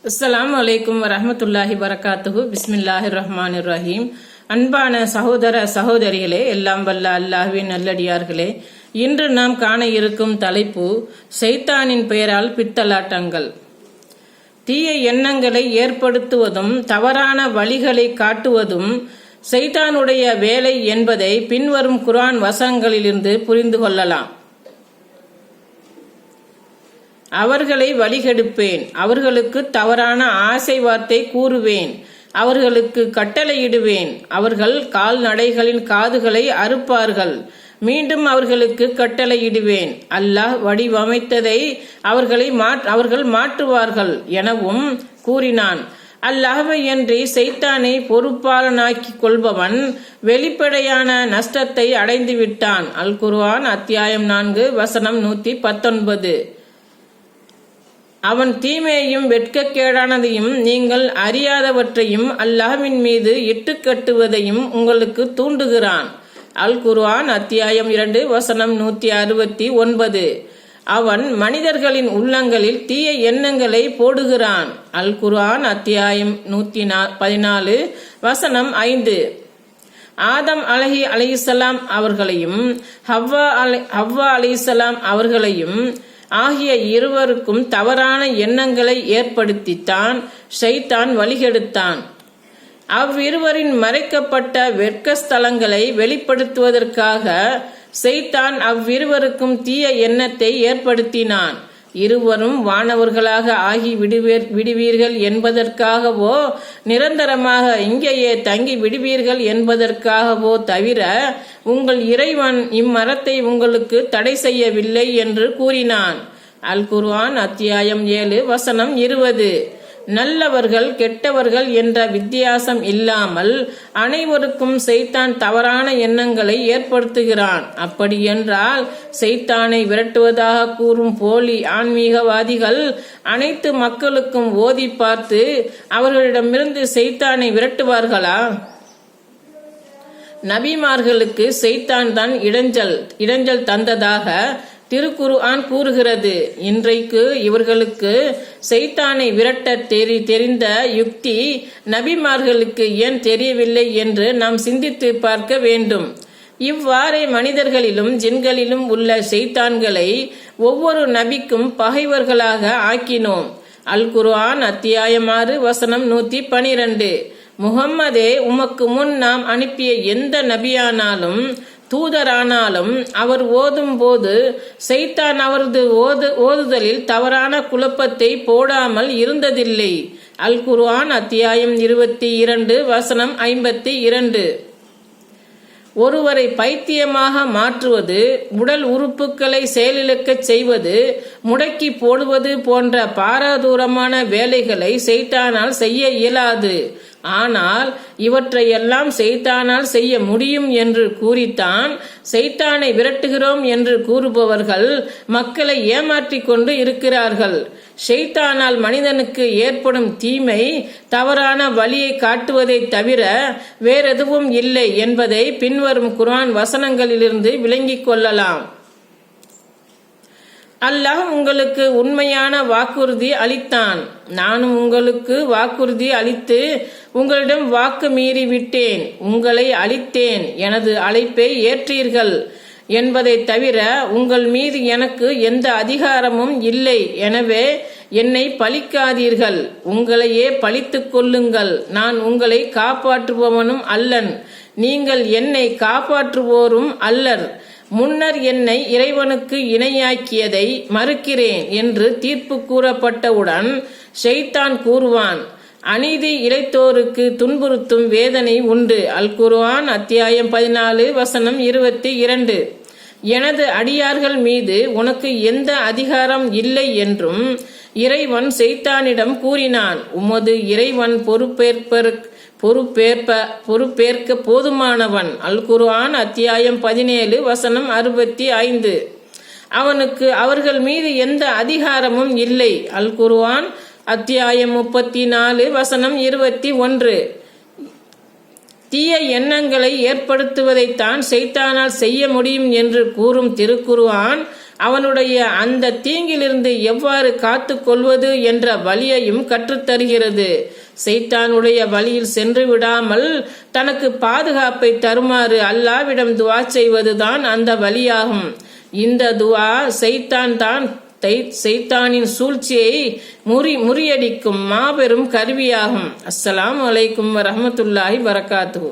அஸ்ஸலாமு அலைக்கும் வரஹ்மத்துல்லாஹி வரகாத்துஹு. பிஸ்மில்லாஹிர் ரஹ்மானிர் ரஹீம். அன்பான சகோதர சகோதரிகளே, எல்லாம் வல்ல அல்லாஹ்வின் நல்லடியார்களே, இன்று நாம் காண இருக்கும் தலைப்பு ஷைத்தானின் பெயரால் பித்தலாட்டங்கள். தீய எண்ணங்களை ஏற்படுத்துவதும் தவறான வழிகளை காட்டுவதும் ஷைத்தானுடைய வேலை என்பதை பின்வரும் குர்ஆன் வசனங்களிலிருந்து புரிந்து கொள்ளலாம். அவர்களை வழிகெடுப்பேன், அவர்களுக்கு தவறான ஆசை வார்த்தை கூறுவேன், அவர்களுக்கு கட்டளையிடுவேன், அவர்கள் கால்நடைகளின் காதுகளை அறுப்பார்கள், மீண்டும் அவர்களுக்கு கட்டளையிடுவேன், அல்லாஹ் வடிவமைத்ததை அவர்கள் மாற்றுவார்கள் எனவும் கூறினான். அல்லாஹ்வையன்றி ஷைத்தானை பொறுப்பாளனாக்கிக் கொள்பவன் வெளிப்படையான நஷ்டத்தை அடைந்து விட்டான். அல் குர்ஆன் அத்தியாயம் 4 வசனம் 119. அவன் தீமையையும் வெட்கக்கேடானதையும் நீங்கள் அறியாதவற்றையும் அல்லாஹ்வின் மீது இட்டுக்கட்டுவதையும் உங்களுக்கு தூண்டுகிறான். அல் குர்ஆன் அத்தியாயம் 2 வசனம் 169. அவன் மனிதர்களின் உள்ளங்களில் தீய எண்ணங்களை போடுகிறான். அல் குர்ஆன் அத்தியாயம் 114 வசனம் 5. ஆதம் அலைஹிஸ்ஸலாம் அவர்களையும் ஹவ்வா அலைஹிஸ்ஸலாம் அவர்களையும் ஆகிய இருவருக்கும் தவறான எண்ணங்களை ஏற்படுத்தித்தான் ஷைத்தான் வழிகெடுத்தான். அவ்விருவரின் மறைக்கப்பட்ட வெட்கஸ்தலங்களை வெளிப்படுத்துவதற்காக ஷைத்தான் அவ்விருவருக்கும் தீய எண்ணத்தை ஏற்படுத்தினான். இருவரும் வானவர்களாக ஆகி விடுவீர்கள் என்பதற்காகவோ நிரந்தரமாக இங்கேயே தங்கி விடுவீர்கள் என்பதற்காகவோ தவிர உங்கள் இறைவன் இம்மரத்தை உங்களுக்கு தடை செய்யவில்லை என்று கூறினான். அல் குர்ஆன் அத்தியாயம் 7 வசனம் 20. நல்லவர்கள் கெட்டவர்கள் என்ற வித்தியாசம் இல்லாமல் அனைவருக்கும் ஷைத்தான் தவறான எண்ணங்களை ஏற்படுத்துகிறான். அப்படி என்றால் ஷைத்தானை விரட்டுவதாக கூறும் போலி ஆன்மீகவாதிகள் அனைத்து மக்களுக்கும் ஓதி பார்த்து அவர்களிடமிருந்து ஷைத்தானை விரட்டுவார்களா? நபிமார்களுக்கு ஷைத்தான் தான் இடைஞ்சல் தந்ததாக திருக்குர்ஆன் கூறுகிறது. இன்றைக்கு இவர்களுக்கு ஷைத்தானை விரட்ட தெரிந்த யுக்தி நபிமார்களுக்கு ஏன் தெரியவில்லை என்று நாம் சிந்தித்து பார்க்க வேண்டும். இவ்வாறே மனிதர்களிலும் ஜின்களிலும் உள்ள ஷைத்தான்களை ஒவ்வொரு நபிக்கும் பகைவர்களாக ஆக்கினோம். அல் குர்ஆன் அத்தியாயம் 6 வசனம் 112. முஹம்மதே, உமக்கு முன் நாம் அனுப்பிய எந்த நபியானாலும் தூதரானாலும் அவர் ஓதும் போது ஷைத்தான் அவரது ஓதுதலில் தவறான குழப்பத்தை போடாமல் இருந்ததில்லை. அல் குர்ஆன் அத்தியாயம் 22 வசனம் 52. ஒருவரை பைத்தியமாக மாற்றுவது, உடல் உறுப்புகளை செயலிழக்கச் செய்வது, முடக்கி போடுவது போன்ற பாரதூரமான வேலைகளை ஷைத்தானால் செய்ய இயலாது. ஆனால் இவற்றையெல்லாம் ஷைத்தானால் செய்ய முடியும் என்று கூறித்தான் ஷைத்தானை விரட்டுகிறோம் என்று கூறுபவர்கள் மக்களை ஏமாற்றிக் கொண்டு இருக்கிறார்கள். ஷைத்தானால் மனிதனுக்கு ஏற்படும் தீமை தவறான வழியை காட்டுவதை தவிர வேறெதுவும் இல்லை என்பதை பின்வரும் குர்ஆன் வசனங்களிலிருந்து விளங்கிக் கொள்ளலாம். அல்லாஹ் உங்களுக்கு உண்மையான வாக்குறுதி அளித்தான். நானும் உங்களுக்கு வாக்குறுதி அளித்து உங்களிடம் வாக்கு மீறி விட்டேன். உங்களை அளித்தேன், எனது அழைப்பை ஏற்றீர்கள் என்பதை தவிர உங்கள் மீது எனக்கு எந்த அதிகாரமும் இல்லை. எனவே என்னை பழிக்காதீர்கள், உங்களையே பழித்துக் கொள்ளுங்கள். நான் உங்களை காப்பாற்றுபவனும் அல்லன், நீங்கள் என்னை காப்பாற்றுவோரும் அல்லர். முன்னர் என்னை இறைவனுக்கு இணையாக்கியதை மறுக்கிறேன் என்று தீர்ப்பு கூறப்பட்டவுடன் ஷைத்தான் கூறுவான், அநீதி இழைத்தோருக்கு துன்புறுத்தும் வேதனை உண்டு. அல் குர்ஆன் அத்தியாயம் 14 வசனம் 22. எனது அடியார்கள் மீது உனக்கு எந்த அதிகாரம் இல்லை என்றும் இறைவன் ஷைத்தானிடம் கூறினான். உமது இறைவன் பொறுப்பேற்க போதுமானவன். அல் குர்ஆன் அத்தியாயம் 17 வசனம் 65. அவனுக்கு அவர்கள் மீது எந்த அதிகாரமும் இல்லை. அல் குர்ஆன் அத்தியாயம் 34 வசனம் 21. தீய எண்ணங்களை ஏற்படுத்துவதைத்தான் ஷைத்தானால் செய்ய முடியும் என்று கூறும் திருக்குர்ஆன் அவனுடைய அந்த தீங்கிலிருந்து எவ்வாறு காத்து கொள்வது என்ற வழியையும் கற்றுத்தருகிறது. சைத்தானுடைய வழியில் சென்று விடாமல் தனக்கு பாதுகாப்பை தருமாறு அல்லாவிடம் துவா செய்வதுதான் அந்த வழியாகும். இந்த துவா சைத்தானின் சூழ்ச்சியை முறியடிக்கும் மாபெரும் கருவியாகும். அஸ்ஸலாமு அலைக்கும் வரஹ்மத்துல்லாஹி வரகாத்துஹு.